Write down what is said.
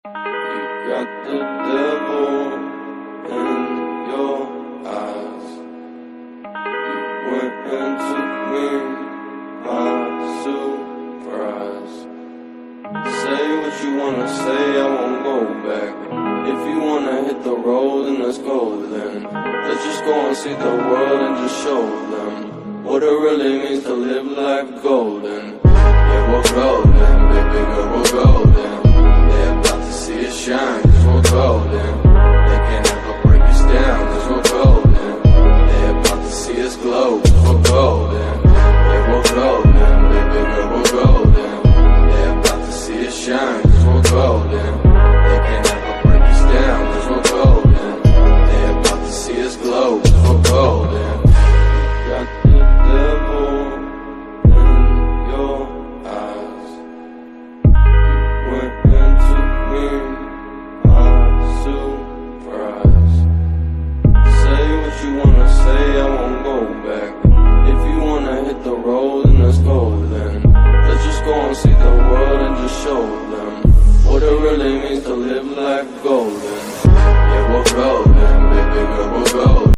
You got the devil in your eyes. You went and took me by surprise. Say what you wanna say, I won't go back. If you wanna hit the road, then let's go then. Let's just go and see the world and just show them what it really means to live life golden. Yeah, we're golden, baby girl, we're golden. They're about to see us shine, cause we're golden. They can't ever break us down, cause we're golden. They're about to see us glow, cause we're golden. Yeah, we're golden, baby girl, we're golden. They're about to see us shine, cause we're golden. They can't ever break us down, cause we're golden. They're about to see us glow, cause we're golden. Got the devil in your eyes. You went and took me by surprise. Say what you wanna say, I won't go back. If you wanna hit the road, then let's go then. Let's just go and see the world and just show them what it really